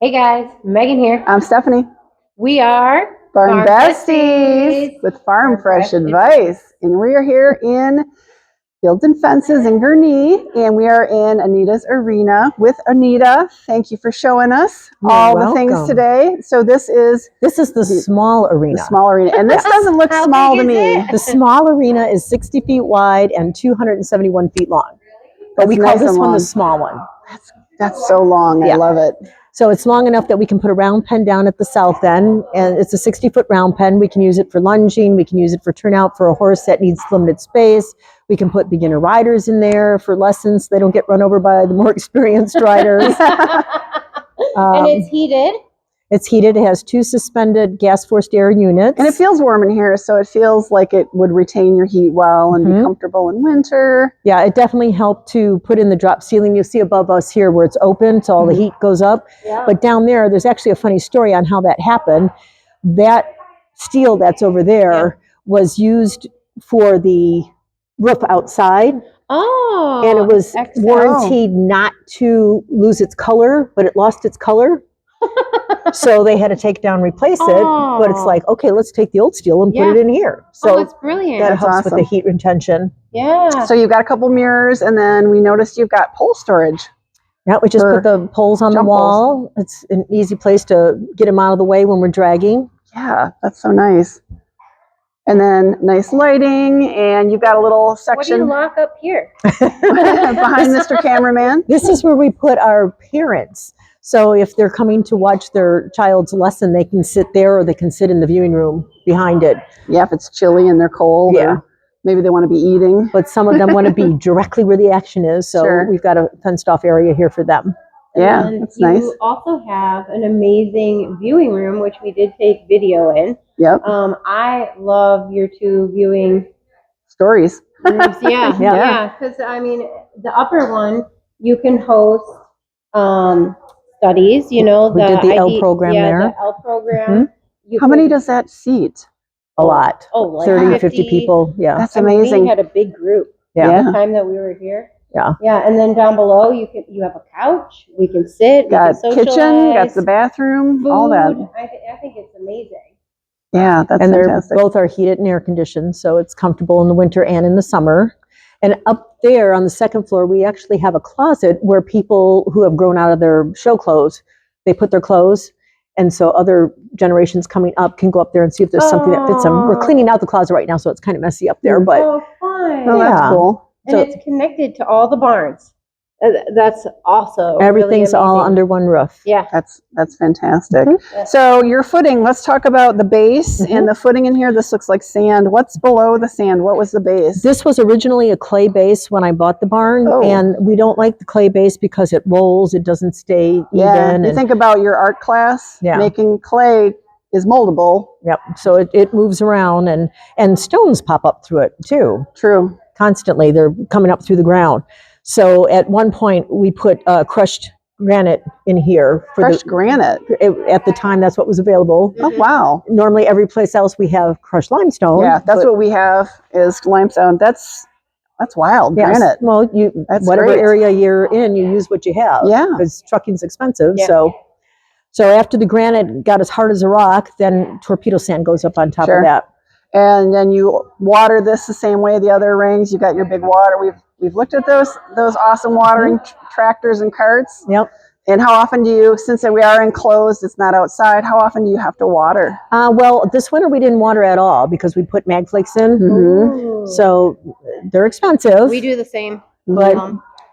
Hey guys, Megan here. I'm Stephanie. We are Barn Besties with farm fresh advice. And we are here in Fields and Fences in Gurnee, and we are in Anita's arena with Anita. Thank you for showing us all the things today. So this is the small arena. The small arena. And this doesn't look small to me. The small arena is 60 feet wide and 271 feet long. But we call this one the small one. That's so long. I love it. So it's long enough that we can put a round pen down at the south end, and it's a 60-foot round pen. We can use it for lunging. We can use it for turnout for a horse that needs limited space. We can put beginner riders in there for lessons. They don't get run over by the more experienced riders. And it's heated. It's heated. It has 2 suspended gas-forced air units. And it feels warm in here, so it feels like it would retain your heat well and be comfortable in winter. Yeah, it definitely helped to put in the drop ceiling. You'll see above us here where it's open, so all the heat goes up. Yeah. But down there's actually a funny story on how that happened. That steel that's over there was used for the roof outside. Oh, and it was warranted not to lose its color, but it lost its color. So they had to take it down and replace it. But it's like, okay, let's take the old steel and put it in here. So it's brilliant. That helps with the heat retention. Yeah. So you've got a couple mirrors, and then we noticed you've got pole storage. Yeah, we just put the poles on the wall. It's an easy place to get them out of the way when we're dragging. Yeah, that's so nice. And then nice lighting, and you've got a little section. What do you lock up here? Behind Mr. Cameraman. This is where we put our parents. So if they're coming to watch their child's lesson, they can sit there, or they can sit in the viewing room behind it. Yeah, if it's chilly and they're cold, or maybe they want to be eating. But some of them want to be directly where the action is, so we've got a fenced off area here for them. Yeah, that's nice. You also have an amazing viewing room, which we did take video in. Yep. I love your 2 viewing stories. rooms. Yeah. Because I mean, the upper one you can host studies. You know, we did the L program there. The L program. How many does that seat? A lot. Oh, like 30, 50 people. Yeah, that's amazing. We had a big group. Yeah. The time that we were here. Yeah. Yeah, and then down below you have a couch. We can sit. Got kitchen. Got the bathroom. Food. All that. I think it's amazing. Yeah, that's fantastic. Both are heated and air conditioned, so it's comfortable in the winter and in the summer. And up there on the second floor, we actually have a closet where people who have grown out of their show clothes, they put their clothes. And so other generations coming up can go up there and see if there's something that fits them. We're cleaning out the closet right now, so it's kind of messy up there. But fun. Oh, that's cool. And it's connected to all the barns. That's also everything's really all under one roof. Yeah, that's fantastic. So your footing. Let's talk about the base and the footing in here. This looks like sand. What's below the sand? What was the base? This was originally a clay base when I bought the barn, and we don't like the clay base because it rolls. It doesn't stay even. You think about your art class. Making clay is moldable. Yep. So it moves around, and stones pop up through it too. True. Constantly, they're coming up through the ground. So at one point we put crushed granite in here. Crushed granite? At the time, that's what was available. Oh, wow. Normally every place else we have crushed limestone. Yeah, that's what we have is limestone. That's wild, granite. Well, whatever area you're in, you use what you have. Yeah. Because trucking's expensive. Yeah. So after the granite got as hard as a rock, then torpedo sand goes up on top of that. And then you water this the same way the other rings. You got your big water. We've looked at those awesome watering tractors and carts. Yep. And how often do you, since we are enclosed, it's not outside, how often do you have to water? Well, this winter we didn't water at all because we put mag flakes in. So they're expensive. We do the same. But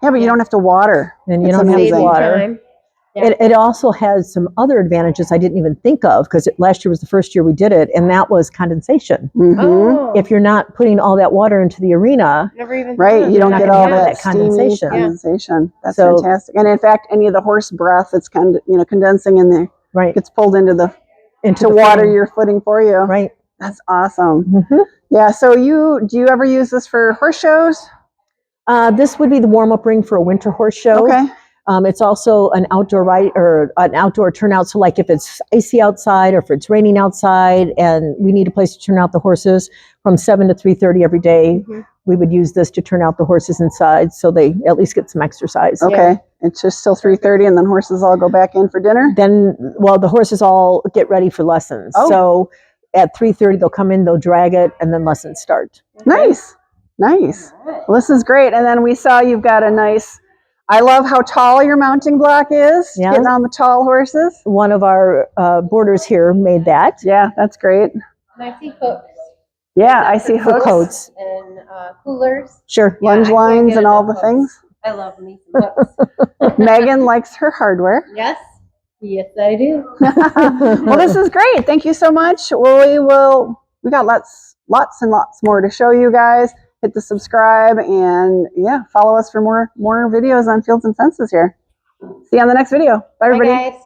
but you don't have to water. And you don't have to water. Yeah. It also has some other advantages I didn't even think of because last year was the first year we did it, and that was condensation. If you're not putting all that water into the arena, you don't get all that condensation. That's fantastic. And in fact, any of the horse breath that's condensing in there gets pulled into the water your footing for you. Right. That's awesome. Yeah. So do you ever use this for horse shows? This would be the warm-up ring for a winter horse show. Okay. It's also an outdoor ride or an outdoor turnout. So like if it's icy outside or if it's raining outside and we need a place to turn out the horses from 7 to 3:30 every day, we would use this to turn out the horses inside so they at least get some exercise. Okay. It's just till 3:30 and then horses all go back in for dinner? Then, well, the horses all get ready for lessons. Oh. So at 3:30, they'll come in, they'll drag it, and then lessons start. Nice. Nice. Well, this is great. And then we saw you've got a nice, I love how tall your mounting block is. Yeah. Getting on the tall horses. One of our boarders here made that. Yeah, that's great. And I see hooks Yeah, I see hooks, Coats. and coolers. Sure. Yeah, lunge I can't lines get and all enough the hooks. things. I love me some hooks. Megan likes her hardware. Yes. Yes, I do. Well, this is great. Thank you so much. Well, we got lots and lots more to show you guys. Hit the subscribe and follow us for more videos on Fields and Fences here. See you on the next video. Bye, everybody. Bye, guys.